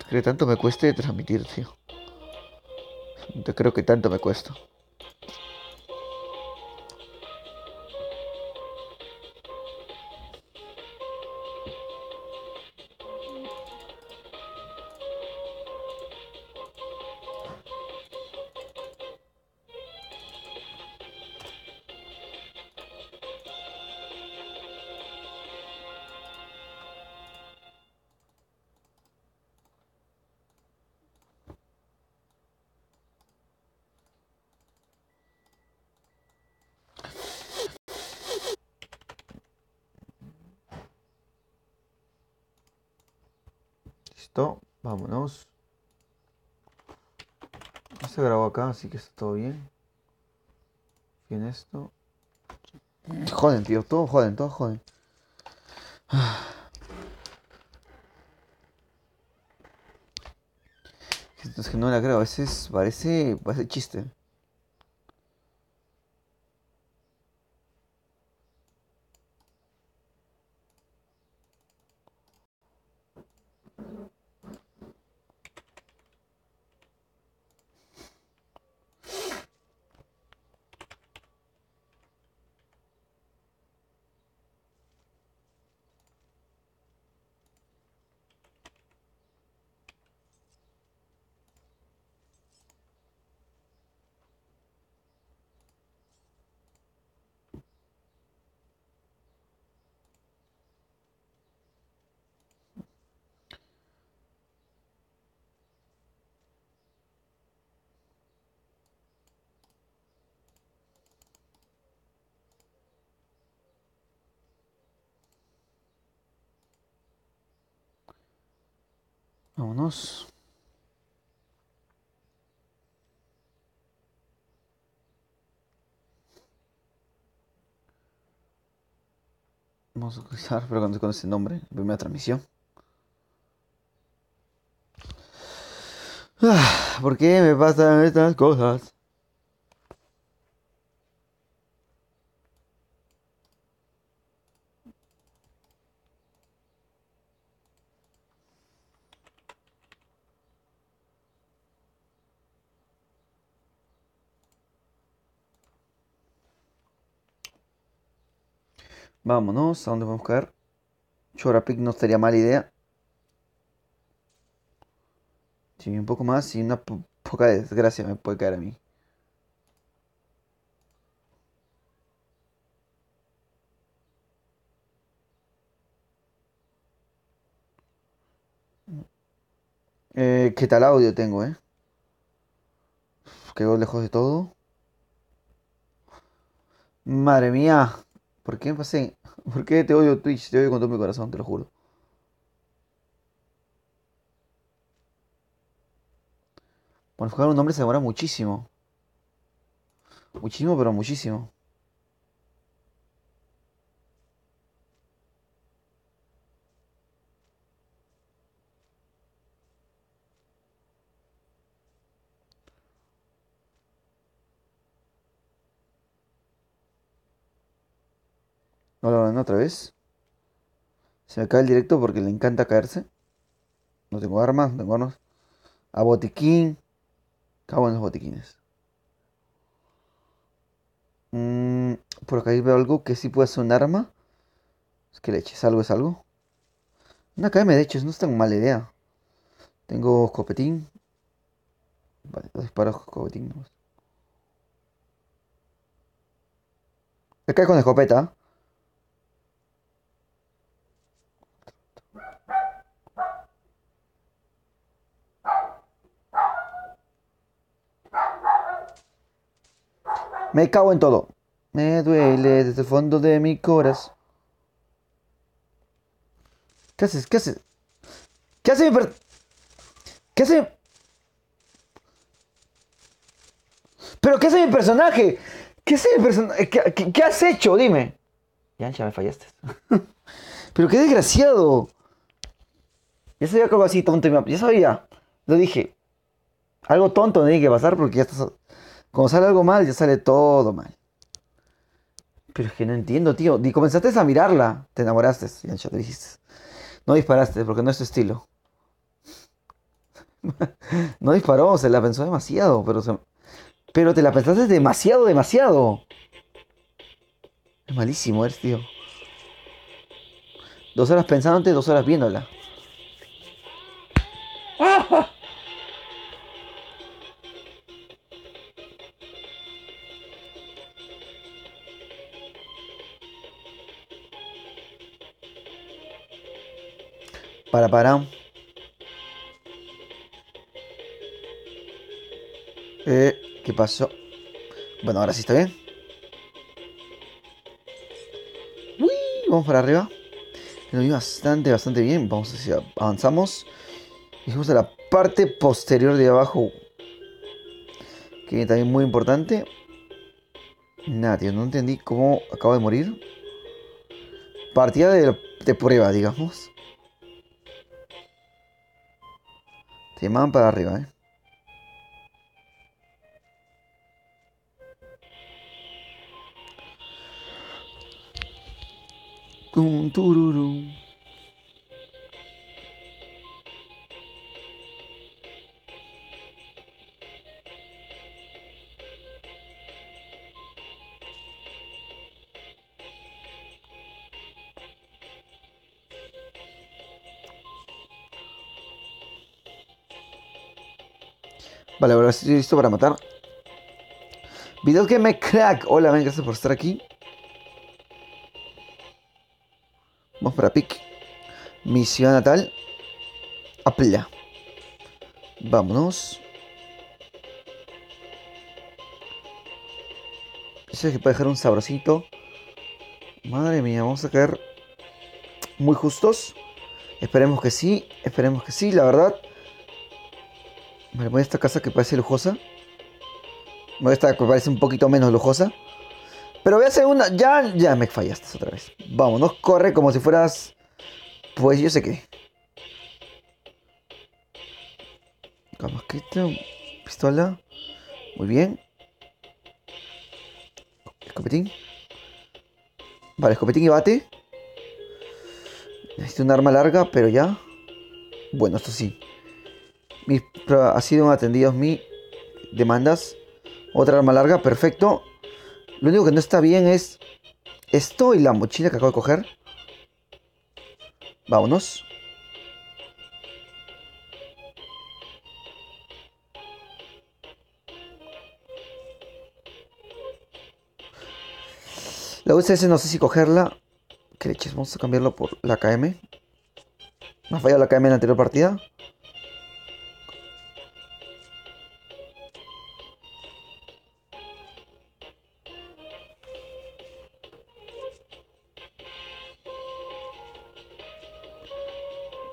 ¿Creo que tanto me cueste transmitir, tío? Te creo que tanto me cuesta. Listo, vámonos. No se grabó acá, así que está todo bien. Bien esto. Joden, tío, todos joden, todos joden. Es que no la creo, a veces parece chiste. Vámonos. Vamos a utilizar, pero con ese nombre, primera transmisión. ¿Por qué me pasan estas cosas? Vámonos, ¿a dónde vamos a caer? Chorapic no estaría mala idea. Sí, un poco más y una poca desgracia me puede caer a mí. ¿Qué tal audio tengo, eh? Quedó lejos de todo. Madre mía. ¿Por qué me pasé? ¿Por qué te odio Twitch? Te odio con todo mi corazón, te lo juro. Por jugar un nombre se demora muchísimo. Muchísimo, pero muchísimo. No lo hagan otra vez. Se me cae el directo porque le encanta caerse. No tengo armas, no tengo armas. A botiquín. Cago en los botiquines. Mm, por acá veo algo que sí puede ser un arma. Es que leche, es algo. Una KM de hecho, no es tan mala idea. Tengo escopetín. Vale, dos disparos escopetín. Nomás. Me cae con escopeta. Me cago en todo. Me duele desde el fondo de mi corazón. ¿Qué haces? ¿Qué haces? ¿Qué hace mi ¿Qué hace? ¿Pero qué hace mi personaje? ¿Qué hace mi personaje? ¿Qué has hecho? Dime. Ya me fallaste. Pero qué desgraciado. Ya sabía que algo así tonto ya sabía. Lo dije. Algo tonto no tiene que pasar porque ya estás. Cuando sale algo mal, ya sale todo mal. Pero es que no entiendo, tío. Y comenzaste a mirarla. Te enamoraste. Ya te dijiste. No disparaste porque no es tu estilo. No disparó, se la pensó demasiado, pero te la pensaste demasiado, demasiado. Es malísimo, eres, tío. 2 horas pensándote, 2 horas viéndola. Para. ¿Qué pasó? Bueno, ahora sí está bien. Uy, vamos para arriba. Lo vi bastante, bastante bien. Vamos a ver si avanzamos. Dijimos a la parte posterior de abajo. Que también muy importante. Nada, tío, no entendí cómo acabo de morir. Partida de prueba, digamos. Se llamaban para arriba, eh. Tum, tururum. Vale, ahora sí estoy listo para matar. Video que me crack. Hola, ven, gracias por estar aquí. Vamos para Pic. Mi ciudad natal. Apla. Vámonos. Ese que puede dejar un sabrosito. Madre mía, vamos a caer muy justos. Esperemos que sí. Esperemos que sí, la verdad. Me voy a esta casa que parece lujosa. Me voy a esta que parece un poquito menos lujosa. Pero voy a hacer una. Ya me fallaste otra vez. Vámonos, corre como si fueras. Pues yo sé qué. Camasqueta. Pistola. Muy bien. Escopetín. Vale, escopetín y bate. Necesito un arma larga, pero ya. Bueno, esto sí. Ha sido atendidos mis demandas. Otra arma larga, perfecto. Lo único que no está bien es esto y la mochila que acabo de coger. Vámonos. La UCS no sé si cogerla. ¿Qué leches? Vamos a cambiarlo por la KM. Me ha fallado la KM en la anterior partida.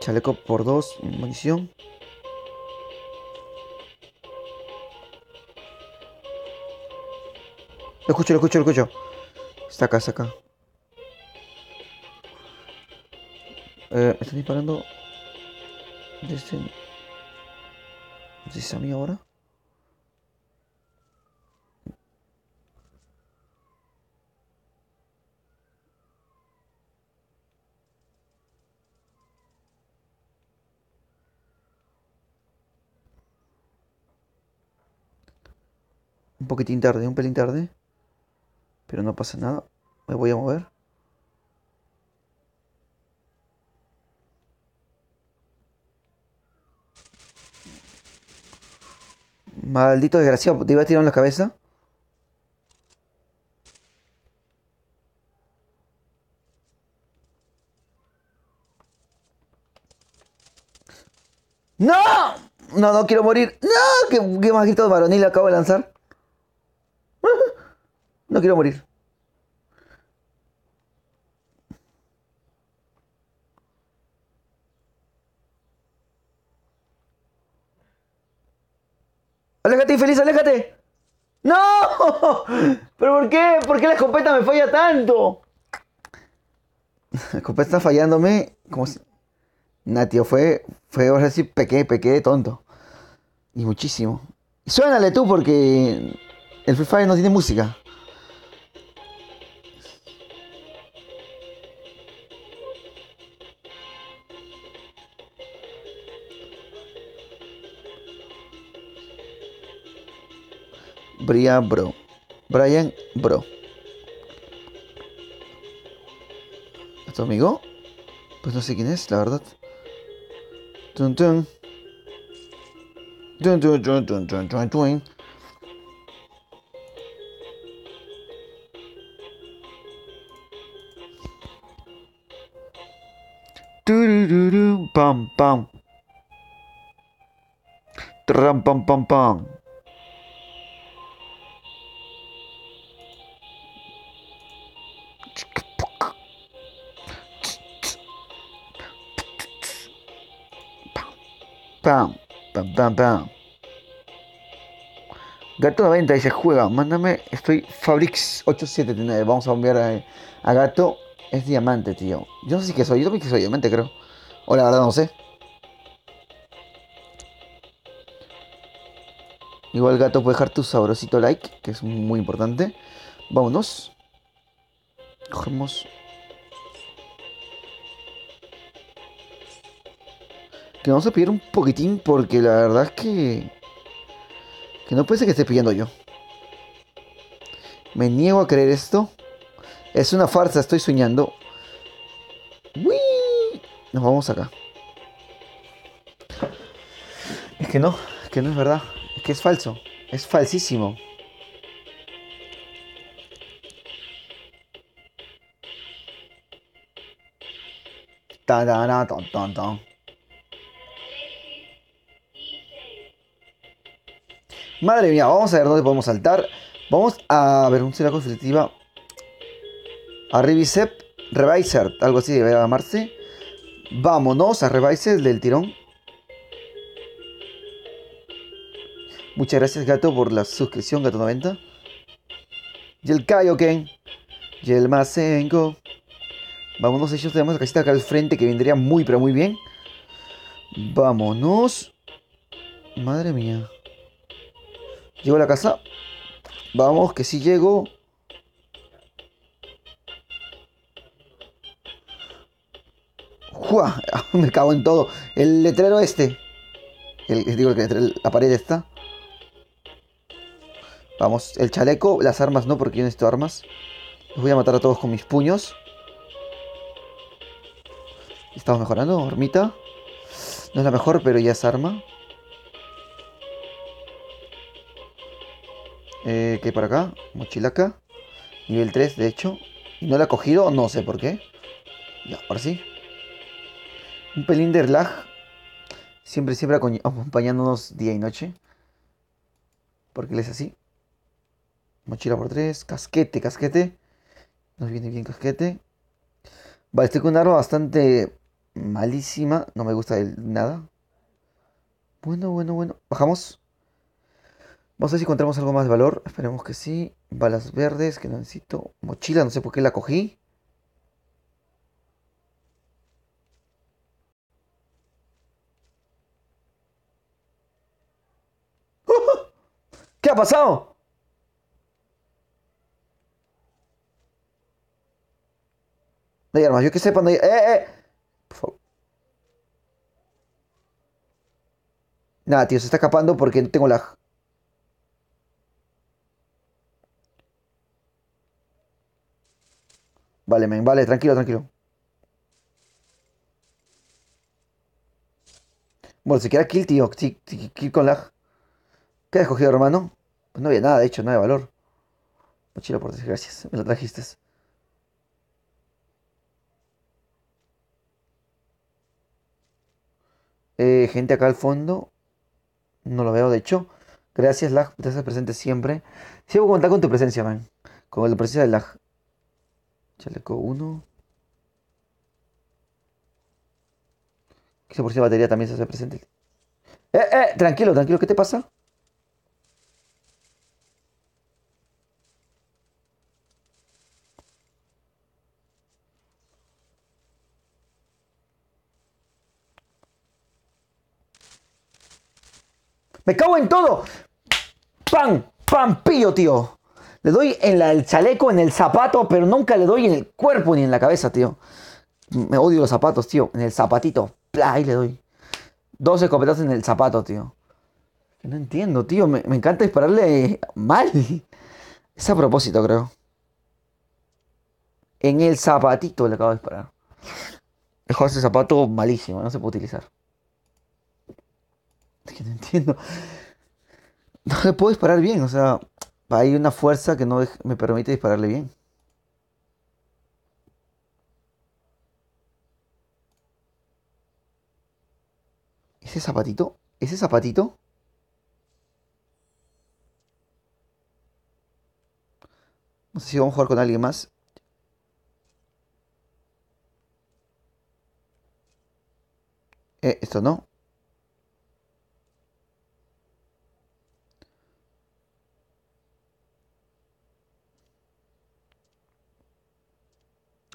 Chaleco por 2, munición. Lo escucho, lo escucho, lo escucho. Está acá, está acá. Me están disparando. Desde... No sé si es a mí ahora. Un poquitín tarde, un pelín tarde. Pero no pasa nada. Me voy a mover. Maldito desgraciado, te iba a tirar en la cabeza. ¡No! No, no quiero morir. ¡No! ¿Qué más grito de varonil acabo de lanzar? No quiero morir. ¡Aléjate, infeliz, aléjate! ¡No! ¿Pero por qué? ¿Por qué la escopeta me falla tanto? La escopeta está fallándome. Como si... Nah, tío, ahora sí, pequé de tonto. Y muchísimo. Y suénale tú porque el Free Fire no tiene música. Brian Bro. Brian Bro. ¿Es tu amigo? Pues no sé quién es, la verdad. Tun tun. Tun tun tun tun tun tun tun. Turururu, pam pam. Tram pam pam pam. Pam, pam, pam, pam. Gato 90 dice juega, mándame, estoy Fabrix8739. Vamos a enviar a Gato. Es diamante, tío. Yo no sé qué soy, yo también que soy diamante, creo. O la verdad no sé. Igual Gato puede dejar tu sabrosito like, que es muy importante. Vámonos. Cogemos. Que vamos a pedir un poquitín porque la verdad es que no puede ser que esté pidiendo yo. Me niego a creer esto. Es una farsa, estoy soñando. ¡Uy! Nos vamos acá. Es que no es verdad. Es que es falso. Es falsísimo. Tarara, ton, ton, ton. Madre mía, vamos a ver dónde podemos saltar. Vamos a ver un celaco definitiva. A Revisep, Reviser, algo así debe llamarse. Vámonos a Reviser del tirón. Muchas gracias, gato, por la suscripción, gato90. Y el Kaioken. Y el Masengo. Vámonos, ellos tenemos la casita acá al frente que vendría muy, pero muy bien. Vámonos. Madre mía. ¿Llego a la casa? Vamos, que sí llego. ¡Jua! Me cago en todo. El letrero este. La pared esta. Vamos, el chaleco, las armas no, porque yo necesito armas. Los voy a matar a todos con mis puños. Estamos mejorando, armita. No es la mejor, pero ya es arma. ¿Qué hay por acá? Mochilaca. Nivel 3, de hecho. Y no la he cogido, no sé por qué. Ya, ahora sí. Un pelín de lag. Siempre, siempre acompañándonos día y noche. Porque él es así. Mochila por 3. Casquete, casquete. Nos viene bien casquete. Vale, estoy con un arma bastante malísima. No me gusta nada. Bueno, bueno, bueno. Bajamos. Vamos a ver si encontramos algo más de valor. Esperemos que sí. Balas verdes que no necesito. Mochila, no sé por qué la cogí. ¿Qué ha pasado? No hay armas. Yo que sepa, no hay... Por favor. Nada, tío, se está escapando porque no tengo lag. Vale, men, vale, tranquilo, tranquilo. Bueno, se queda kill, tío. Sí, sí, kill con lag. ¿Qué has escogido, hermano? Pues no había nada, de hecho, nada de valor. Mochila por desgracias, me la trajiste. Gente acá al fondo. No lo veo, de hecho. Gracias, lag, te haces presente siempre. Sí, voy a contar con tu presencia, man. Con la presencia del lag. Chaleco 1. Esa por si batería también se hace presente. Tranquilo, tranquilo, ¿qué te pasa? ¡Me cago en todo! ¡Pam! ¡Pam! ¡Pillo, tío! Le doy en el chaleco, en el zapato, pero nunca le doy en el cuerpo ni en la cabeza, tío. Me odio los zapatos, tío. En el zapatito. ¡Pla! Ahí le doy. 12 escopetazos en el zapato, tío. No entiendo, tío. Me encanta dispararle mal. Es a propósito, creo. En el zapatito le acabo de disparar. Dejó ese zapato malísimo, no se puede utilizar. Es que no entiendo. No le puedo disparar bien, o sea, hay una fuerza que no me permite dispararle bien. ¿Ese zapatito? ¿Ese zapatito? No sé si vamos a jugar con alguien más. Esto no.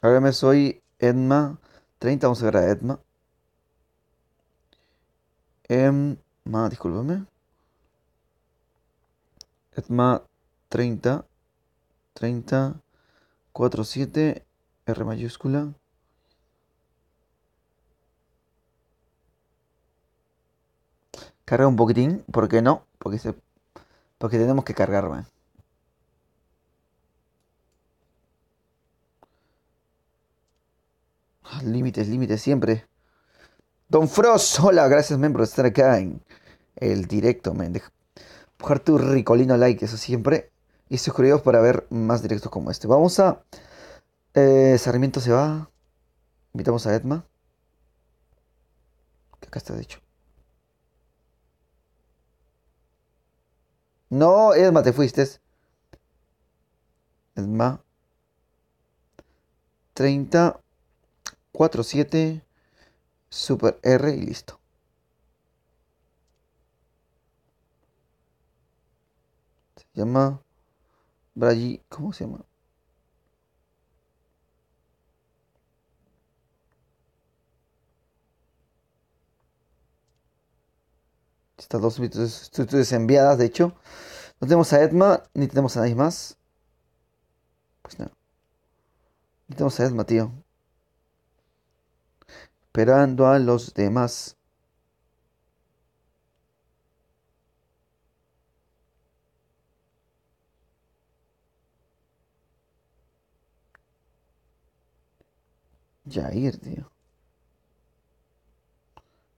Ahora me soy Edma 30, vamos a ver a Edma. Discúlpame. Edma 30, 30, 47, R mayúscula. Carga un poquitín, ¿por qué no? Porque tenemos que cargarme. Límites, límites siempre. Don Frost, hola, gracias, men, por estar acá en el directo, men. Deja dejar tu ricolino like, eso siempre. Y suscribiros para ver más directos como este. Vamos a. Sarmiento se va. Invitamos a Edma. Que acá está, de hecho. No, Edma, te fuiste. Edma. 30, 47, Super R y listo. Se llama. Bragi. ¿Cómo se llama? Estas dos solicitudes enviadas, de hecho. No tenemos a Edma, ni tenemos a nadie más. Pues no. No tenemos a Edma, tío. Esperando a los demás. Jair, tío.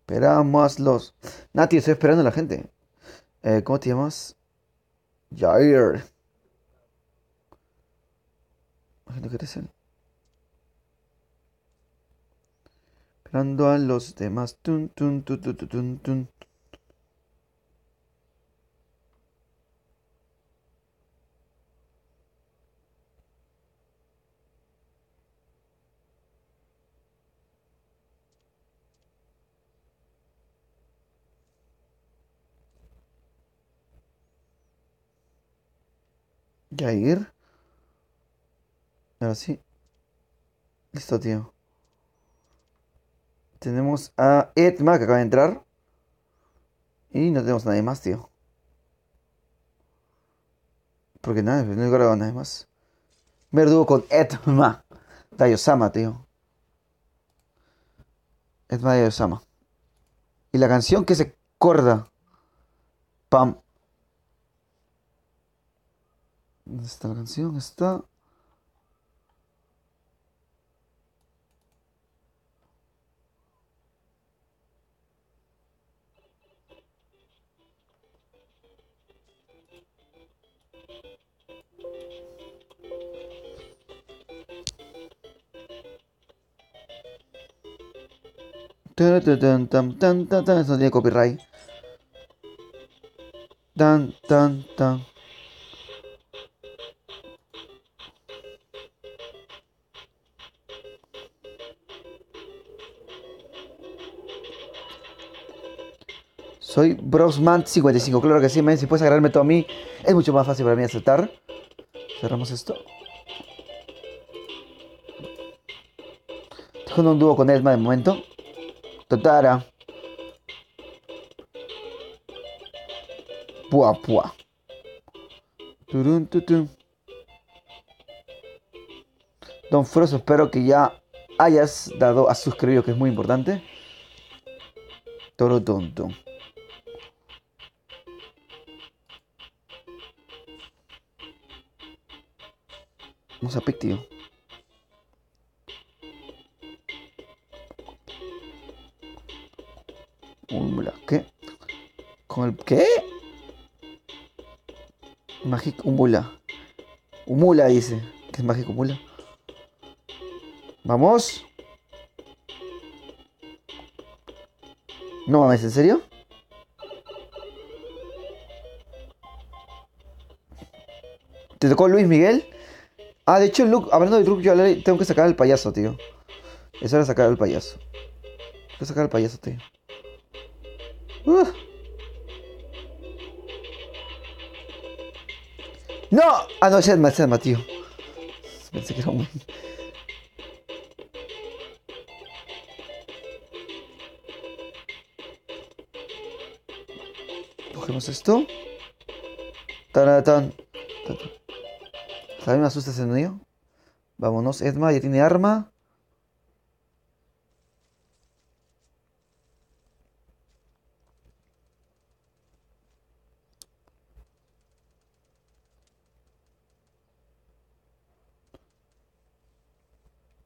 Esperamos los. Nati, estoy esperando a la gente. ¿Cómo te llamas? Jair. Imagino que eres él. Esperando a los demás. Tun, tun, tun, tun, tun, tun, tun. Jair. Ahora sí. Listo, tío. Tenemos a Edma que acaba de entrar. Y no tenemos a nadie más, tío. Porque nada, no he grabado a nadie más. Verdugo con Edma. Dayosama, tío. Edma Dayosama. Y la canción que se corda. Pam. ¿Dónde está la canción? Está. Tan, tan, tan, tan, tan, tan, tan. Eso no tiene copyright. Tan, tan, tan. Soy Brosman55. Claro que sí, men. Si puedes agarrarme todo a mí, es mucho más fácil para mí aceptar. Cerramos esto. Estoy jugando un dúo con Edma de momento. Totara. Pua, pua. Turun, tutun. Don Frost, espero que ya hayas dado a suscribir, que es muy importante. Toro tonto. Vamos a pick, tío. Humula. ¿Qué? ¿Con el qué? Mágico Humula. Humula dice. ¿Qué es mágico Humula? Vamos. No mames, ¿en serio? ¿Te tocó Luis Miguel? Ah, de hecho, Luke, hablando de Luke, yo tengo que sacar al payaso, tío. Es hora de sacar al payaso. Tengo que sacar al payaso, tío. Uh. ¡No! Ah, no, es Edma, tío. Pensé que era un... Cogemos esto. Taratán. ¿Sabes? Me asusta ese niño. Vámonos, Edma, ya tiene arma.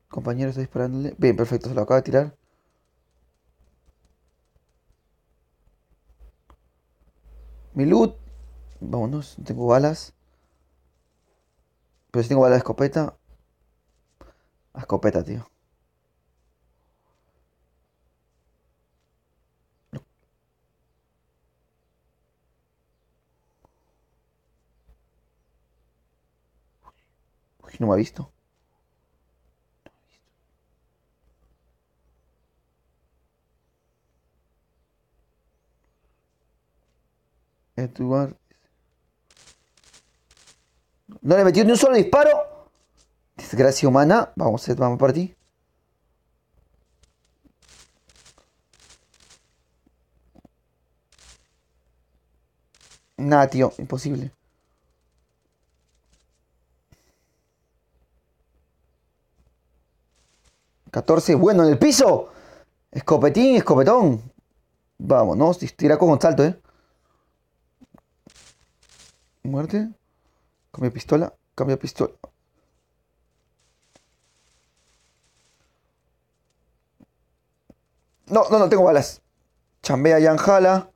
Compañero está disparándole. Bien, perfecto, se lo acaba de tirar. Mi loot. Vámonos, no tengo balas. Pero si tengo balas de escopeta. A escopeta, tío. Uy, no me ha visto. Edward. No le metió ni un solo disparo. Desgracia humana. Vamos, Ed, vamos para ti. Nada, tío, imposible. 14, bueno, en el piso. Escopetín, escopetón. Vámonos, tira con salto, Muerte. Cambia pistola, cambia pistola. No, no, no tengo balas. Chambea ya en jala.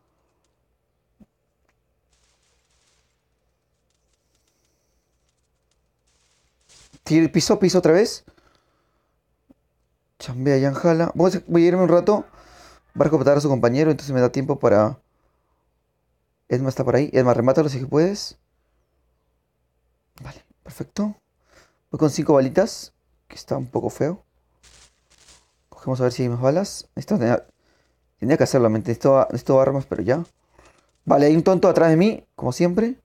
Tira, piso otra vez. Chambea ya en jala. Voy a irme un rato. Va a recompensar a su compañero, entonces me da tiempo para... Edma está por ahí. Edma, remátalo si que puedes. Vale, perfecto. Voy con 5 balitas, que está un poco feo. Cogemos a ver si hay más balas. Esto tenía que hacerlo, necesito armas, pero ya. Vale, hay un tonto atrás de mí, como siempre.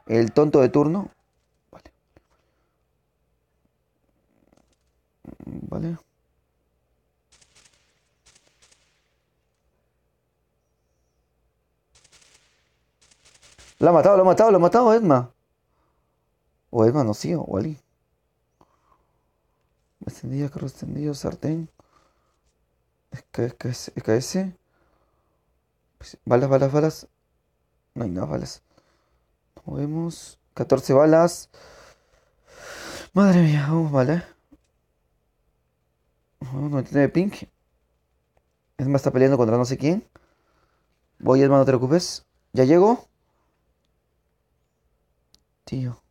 El tonto de turno. Vale. Vale. Lo ha matado Edma. O Edma, no, sí, o Ali. Extendida, carro extendido, sartén. SKS. Pues, balas. No hay nada, balas. Nos movemos. 14 balas. Madre mía, vamos, vale. 99 pink. Edma está peleando contra no sé quién. Voy, Edma, no te preocupes. Ya llego. Tío.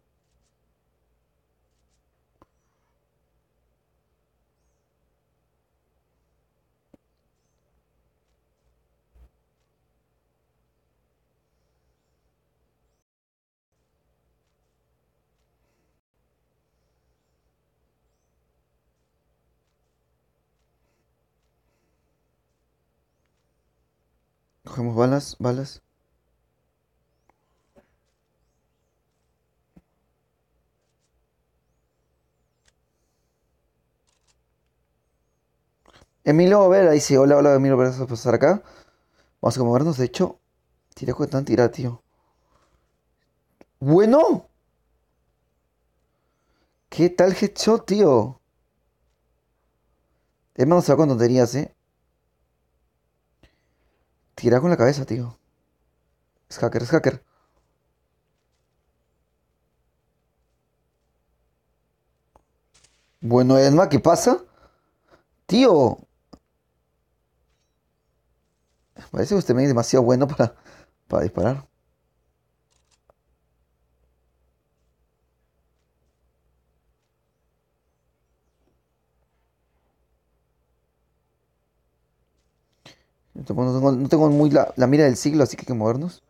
Cogemos balas. Emilio Vera dice, hola, Emilio Vera, ¿vas a pasar acá? Vamos a movernos, de hecho. Tira con tan tirar, tío. Bueno. ¿Qué tal headshot, tío? Emma no se va con tonterías, Tira con la cabeza, tío. Es hacker. Bueno, Edma, ¿qué pasa? Tío, parece que usted me es demasiado bueno para disparar. No tengo muy la mira del siglo, así que hay que movernos.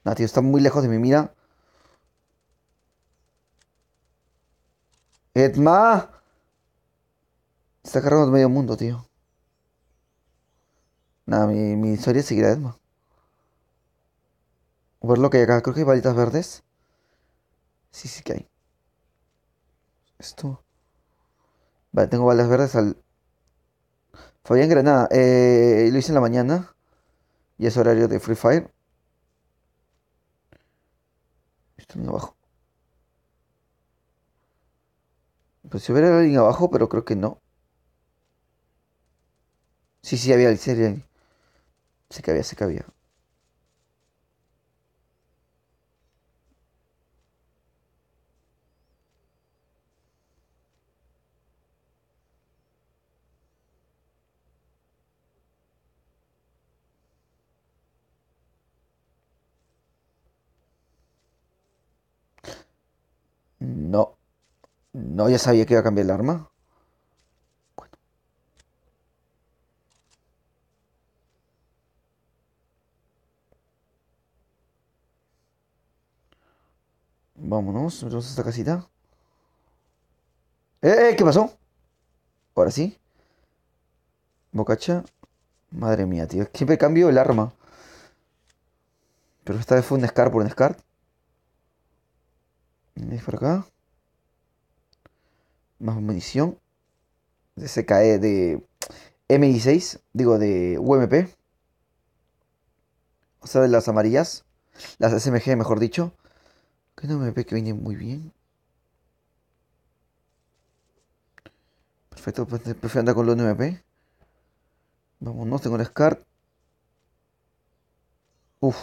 Nah, tío, está muy lejos de mi mira. Edma, está cargando medio mundo, tío. Nada, mi historia seguirá Edma. Ver lo que hay acá. Creo que hay balitas verdes. Sí, sí que hay. Esto. Vale, tengo balas verdes al. Fabián Granada. Lo hice en la mañana. Y es horario de Free Fire. Estoy abajo. Pues si hubiera alguien abajo, pero creo que no. Sí, sí, había, sí, había. Sí que había, sí que había. No. No, ya sabía que iba a cambiar el arma. Vámonos, vamos a esta casita. ¿Qué pasó? Ahora sí. Bocacha. Madre mía, tío. Siempre cambio el arma. Pero esta vez fue un Scar por un Scar. ¿Veis por acá? Más munición. De CKE de M16. Digo, de UMP. O sea, de las amarillas. Las SMG, mejor dicho. Que no UMP que viene muy bien. Perfecto, pues prefiero andar con los UMP. Vámonos, tengo el Scar. Uf.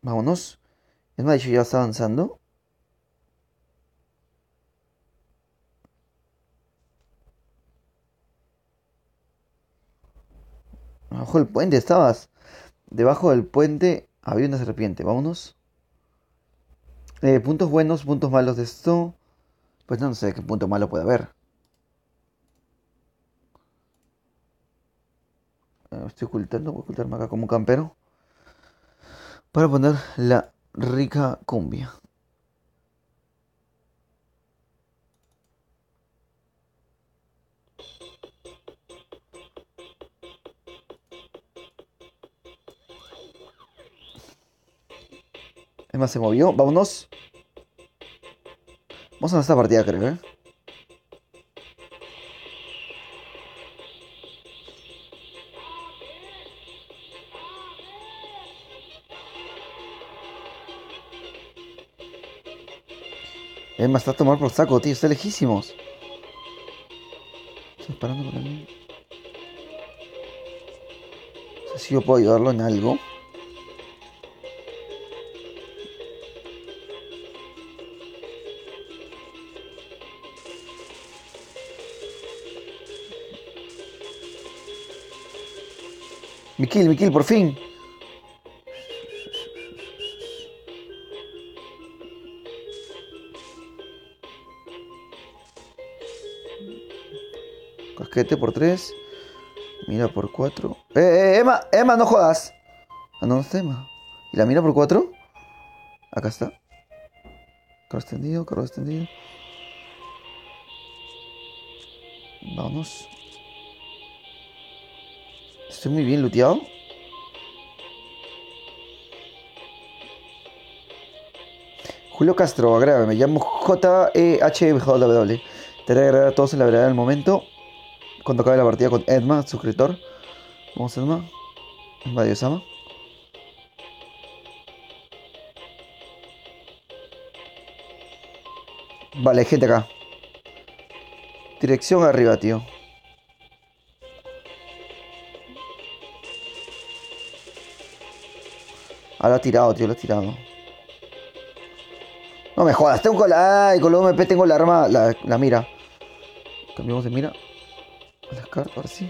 Vámonos. Es más, dicho, ya está avanzando. Abajo del puente estabas. Debajo del puente había una serpiente. Vámonos. Puntos buenos, puntos malos de esto. Pues no sé qué punto malo puede haber. Me estoy ocultando, voy a ocultarme acá como un campero. Para poner la rica cumbia. Es más, se movió. Vámonos. Vamos a esta partida, creo, ¿eh? Es más, está a tomar por saco, tío. Está lejísimos. Está disparando por ahí. No sé si yo puedo ayudarlo en algo. Mi kill, por fin. Casquete por 3. Mira por 4. Emma! ¡Emma, no jodas! Ah, no, no está Emma. ¿Y la mira por 4? Acá está. Carro extendido, carro extendido. Vamos. Estoy muy bien looteado. Julio Castro, agrégame. Me llamo JEHW. Te haré agregar a todos en la verdad del momento. Cuando acabe la partida con Edma, suscriptor. Vamos, Edma. Edma Diosama. Vale, hay gente acá. Dirección arriba, tío. Ah, lo ha tirado, tío, lo ha tirado. No me jodas, tengo con la... Ay, con la UMP tengo la arma, la mira. Cambiamos de mira. Con las cartas, ahora sí.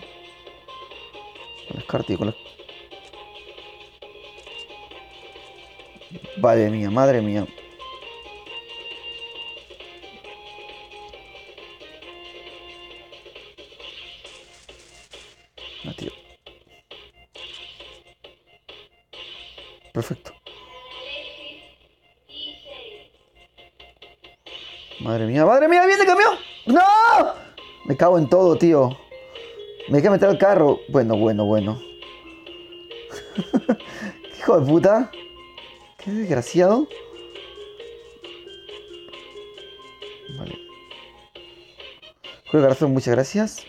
Con las cartas y con las... Madre mía, madre mía. Ah, tío. Perfecto. Madre mía, viene el camión. ¡No! Me cago en todo, tío. Me deja meter al carro. Bueno, bueno, bueno. Hijo de puta. Qué desgraciado. Vale. Julio Garzón, muchas gracias.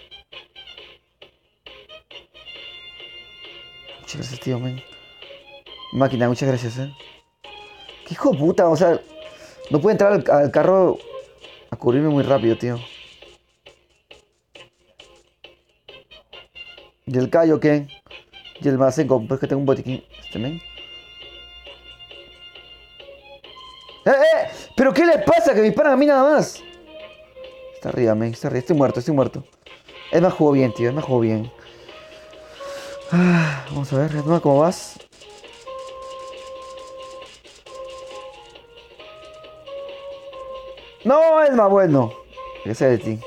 Muchas gracias, tío, men. Máquina, muchas gracias, Qué hijo de puta, o sea, no puede entrar al carro a cubrirme muy rápido, tío. ¿Y el callo qué? ¿Y el macenco? Pues que tengo un botiquín. Este men. ¿Pero qué le pasa? Que me disparan a mí nada más. Está arriba, men, está arriba. Estoy muerto, estoy muerto. Es más jugó bien, tío, es más jugó bien. Vamos a ver, Redma, ¿cómo vas? No, es más bueno. Que sea de ti.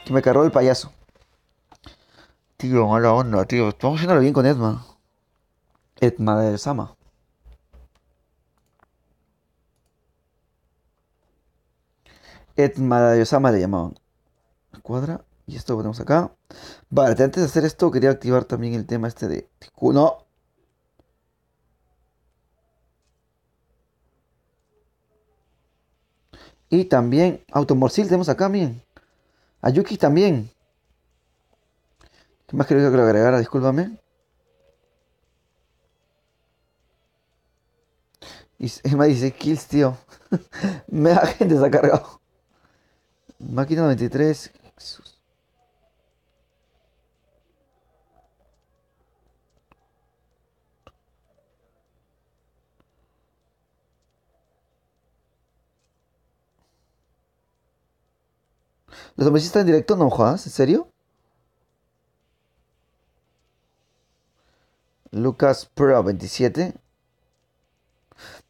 Que me cargó el payaso. Tío, mala onda, tío. Estamos haciéndolo bien con Edma. Edma de Sama. Edma de Osama le llamaban. Cuadra. Y esto lo ponemos acá. Vale, antes de hacer esto, quería activar también el tema este de... No. Y también Automorcil tenemos acá, bien. A Yuki también. ¿Qué más quería que lo agregara? Discúlpame. Y es más 16 kills, tío. Me da gente se ha cargado. Máquina 93. Jesús. ¿Los hombres están en directo? No jodas, ¿en serio? Lucas Pro 27.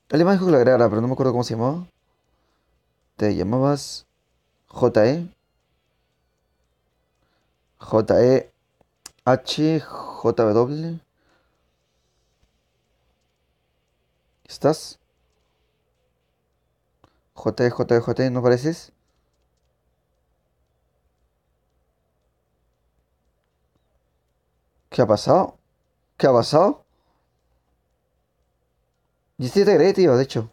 Alguien más dijo que lo agregara, pero no me acuerdo cómo se llamaba. Te llamabas JE. JE. H. JW. ¿Estás? JE, ¿no pareces? ¿Qué ha pasado? ¿Qué ha pasado? Y sí te agregué, tío, de hecho.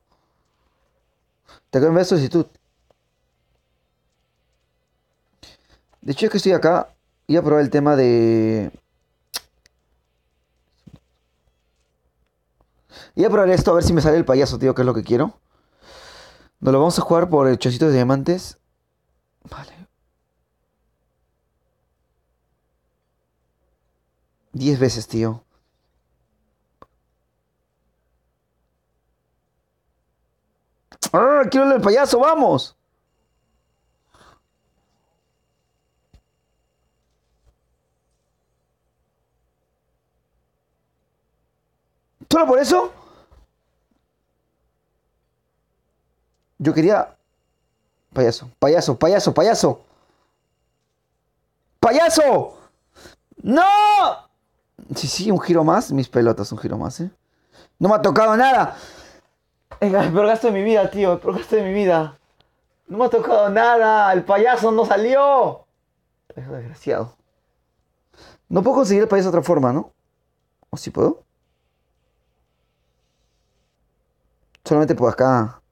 Te acabo de enviar solicitud. De hecho, es que estoy acá. Iba a probar el tema de... Iba a probar esto a ver si me sale el payaso, tío, que es lo que quiero. Nos lo vamos a jugar por el chocito de diamantes. Vale. 10 veces, tío. ¡Ah! ¡Quiero el payaso! ¡Vamos! ¿Solo por eso? Yo quería... Payaso, payaso, payaso, payaso. ¡Payaso! ¡No! Sí, sí, un giro más. Mis pelotas, un giro más, ¿eh? No me ha tocado nada. El peor gasto de mi vida, tío. El peor gasto de mi vida. No me ha tocado nada. El payaso no salió. Es desgraciado. No puedo conseguir el payaso de otra forma, ¿no? ¿O sí puedo? Solamente por acá.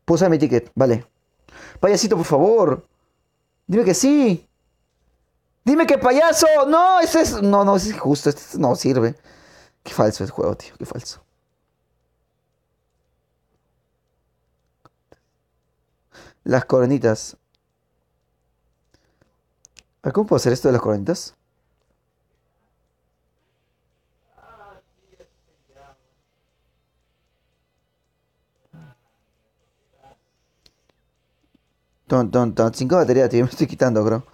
Puedo usar mi ticket, vale. Payasito, por favor. Dime que sí. Dime que payaso. No, ese es. No, no, ese es injusto. Este no sirve. Qué falso es el juego, tío. Qué falso. Las coronitas. A ver, ¿cómo puedo hacer esto de las coronitas? Ton, ton, ton. 5 baterías, tío. Me estoy quitando, creo.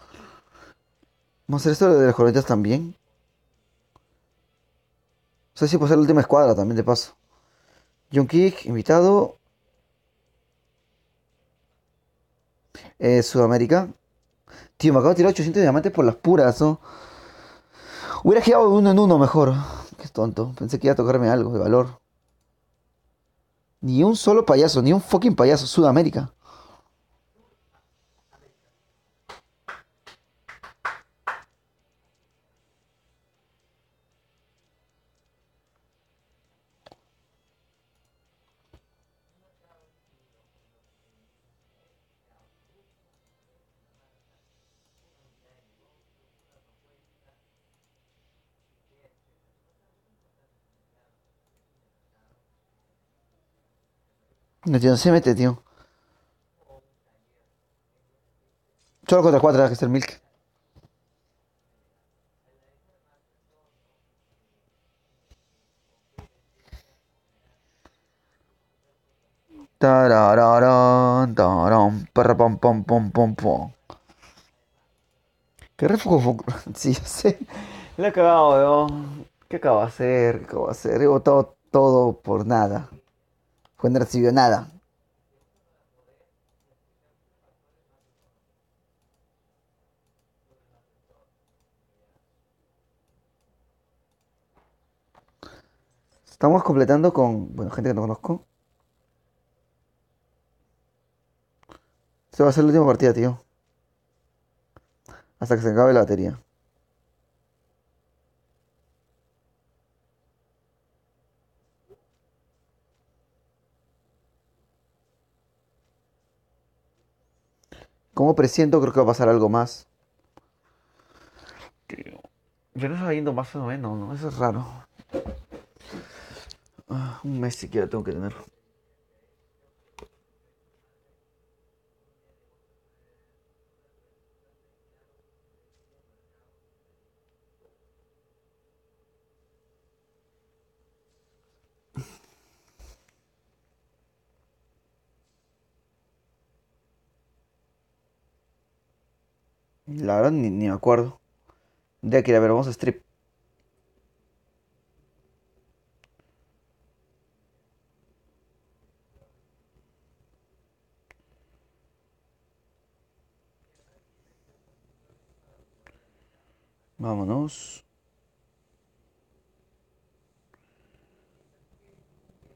Vamos a hacer esto de las coronitas también. O sea, sí puedo hacer la última escuadra también, de paso. John Kick, invitado. Sudamérica. Tío, me acabo de tirar 800 diamantes por las puras, ¿no? Hubiera girado de uno en uno mejor. Qué tonto. Pensé que iba a tocarme algo de valor. Ni un solo payaso, ni un fucking payaso. Sudamérica. No, tío, no se mete, tío. Solo contra 4 que es el Milk. Tarararán, tarán, parra, pam, pam, pam, pam, pam. ¿Qué refugio? Sí, yo sé. Le he cagado, weón. ¿Qué acabo de hacer? ¿Qué acabo de hacer? He votado todo por nada. Pues no recibió nada. Estamos completando con, bueno, gente que no conozco. Esta va a ser la última partida, tío. Hasta que se acabe la batería. Como presiento, creo que va a pasar algo más. Tío. Pero eso va yendo más o menos, ¿no? Eso es raro. Un mes siquiera tengo que tener. La verdad ni me acuerdo. De que ir a ver, vamos a strip. Vámonos.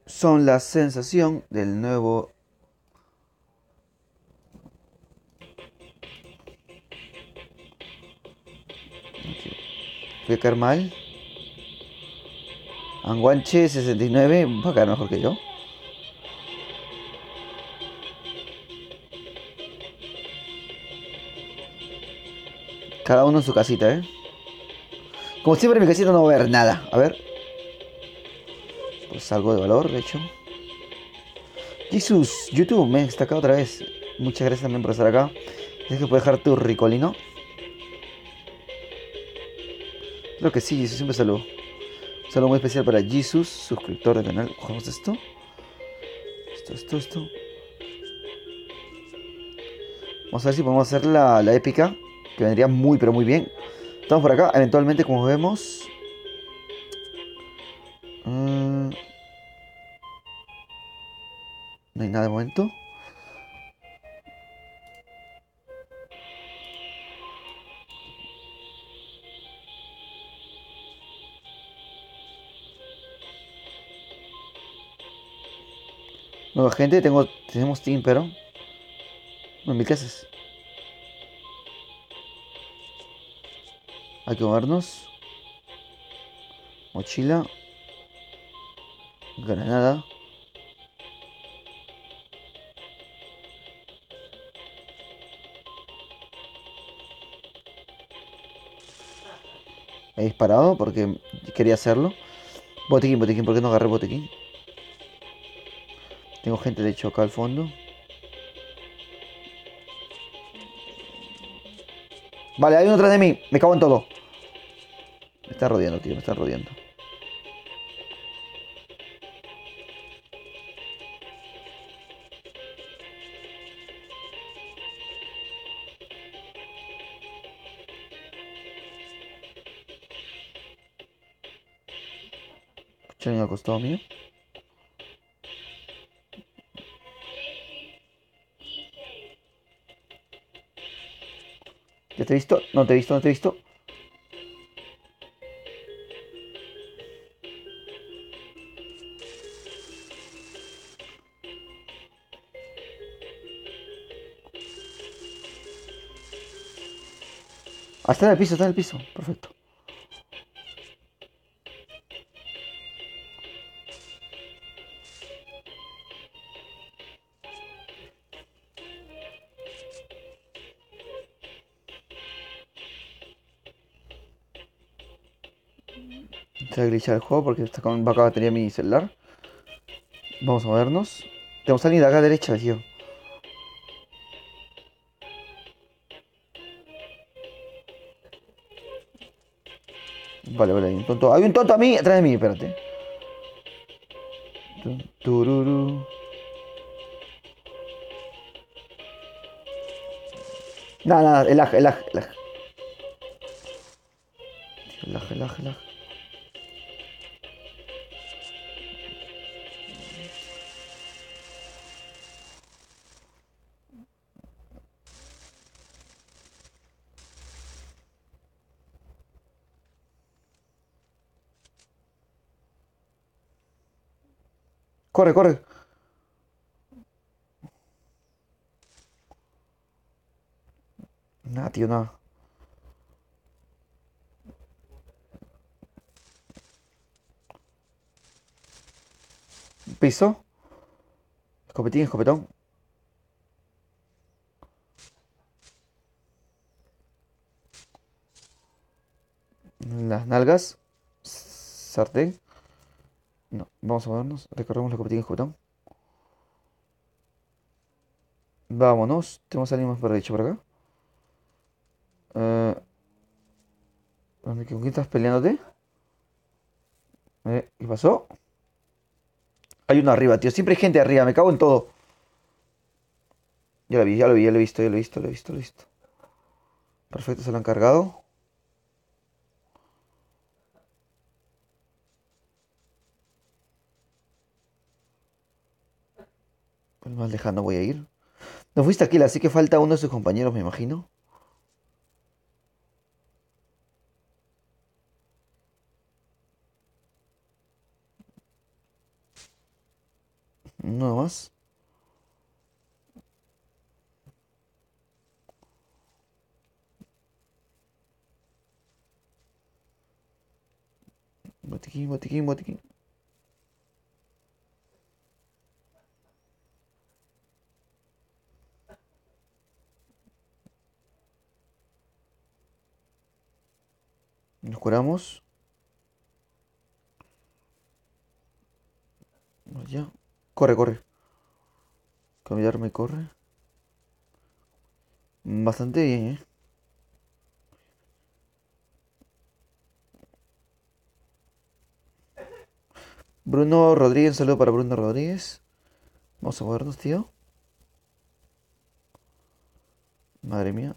Son la sensación del nuevo. Voy a caer mal. Anguanche 69. Va a caer mejor que yo. Cada uno en su casita, ¿eh? Como siempre en mi casita no va a haber nada. A ver. Pues algo de valor, de hecho. Jesus, YouTube, me está acá otra vez. Muchas gracias también por estar acá. ¿Es que puedes dejar tu ricolino? Creo que sí, Jesus siempre saludo. Un saludo muy especial para Jesus, suscriptor del canal. Jugamos esto. Esto. Vamos a ver si podemos hacer la épica. Que vendría muy, pero muy bien. Estamos por acá. Eventualmente, como vemos. No hay nada de momento. Nueva gente, tenemos team, pero. No, mil haces. Hay que movernos. Mochila. Granada. he disparado porque quería hacerlo. Botiquín, botiquín, ¿por qué no agarré botiquín? Tengo gente de hecho acá al fondo. Vale, hay uno atrás de mí. Me cago en todo. Me está rodeando, tío, me está rodeando. Escucharon al costado mío. ¿Ya te he visto? No te he visto, no te he visto. Ah, está en el piso, está en el piso. Perfecto. Se va a glitchar el juego porque está con baja batería mi celular. Vamos a movernos. Tenemos a alguien de acá a la derecha, tío. Vale, vale, hay un tonto. Hay un tonto a mí, atrás de mí, espérate. Tururú. Nada, nada, el lag, el lag, el lag. El lag, el lag, el lag. Corre, corre. Nada, tío, nada. Piso. Escopetín, escopetón. Las nalgas. Sartén. No, vamos a movernos. Recorremos la escopetín, escopetón. Vámonos. Tenemos a alguien más por derecho por acá. Eh, ¿con quién estás peleándote? ¿Qué pasó? Hay uno arriba, tío. Siempre hay gente arriba. Me cago en todo. Ya lo vi, ya lo vi, ya lo he visto, ya lo he visto, lo he visto, lo he visto. Perfecto, se lo han cargado. Pues más lejano voy a ir. No fuiste aquí, así que falta uno de sus compañeros, me imagino. Uno más. Botiquín, botiquín, botiquín. Nos curamos. Ya. Corre, corre. Cambiarme, corre. Bastante bien, ¿eh? Bruno Rodríguez, un saludo para Bruno Rodríguez. Vamos a movernos, tío. Madre mía.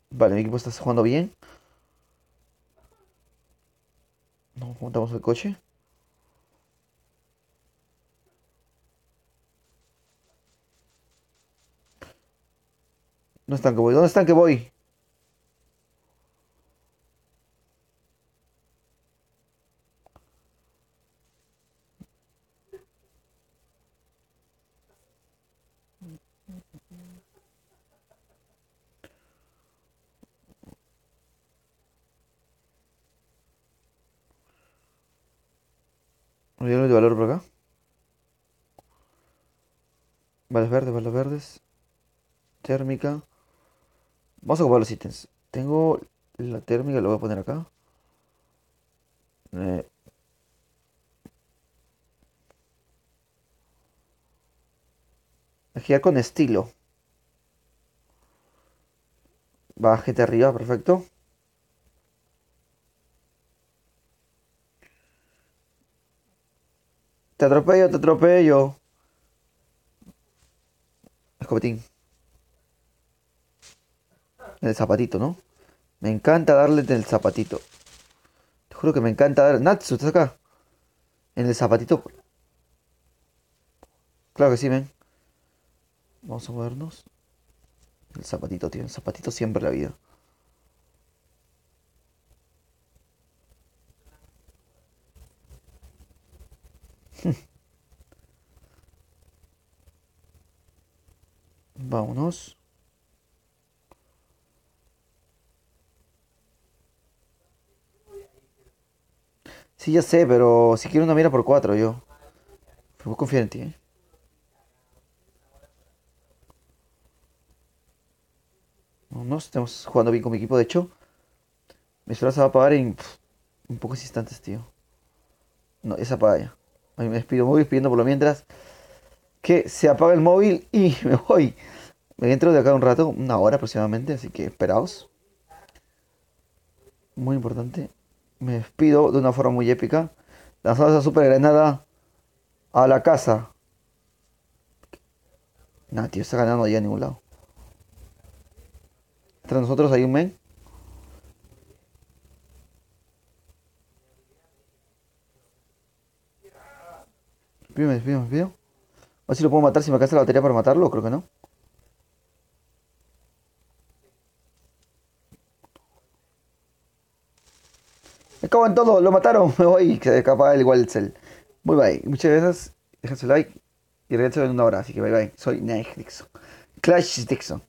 Vale, mi equipo está jugando bien. Nos montamos el coche. ¿Dónde están que voy? ¿Dónde están que voy? Unidades de valor por acá. Balas verdes, balas verdes. Térmica. Vamos a ocupar los ítems. Tengo La térmica lo voy a poner acá. Eh, Girar con estilo. Bájete arriba, perfecto. Te atropello, te atropello. Escopetín. El zapatito, ¿no? Me encanta darle del zapatito. Te juro que me encanta dar. Natsu, ¿estás acá? En el zapatito. Claro que sí, ven. Vamos a movernos. El zapatito, tío. El zapatito siempre en la vida. Vámonos. Sí, ya sé, pero si quiero una mira por cuatro, yo. Voy a confiar en ti, ¿eh? Vámonos. Estamos jugando bien con mi equipo, de hecho. Mi esperanza se va a apagar en pocos instantes, tío. No, esa apaga ya. Ahí me despido, me voy despidiendo por lo mientras. Que se apaga el móvil y me voy. Me entro de acá un rato, una hora aproximadamente, así que esperaos. Muy importante. Me despido de una forma muy épica. Lanzamos esa super granada a la casa. Nah, tío, está ganando ya a ningún lado. Tras nosotros hay un men. Me despido, me despido. A ver si lo puedo matar, si me alcanza la batería para matarlo, creo que no. Me cago en todo, lo mataron, me voy, se escapa igual el cel. Muy bye, muchas gracias, dejen su like y regreso en una hora, así que bye bye. Soy Night Dixon. Clash Dixon.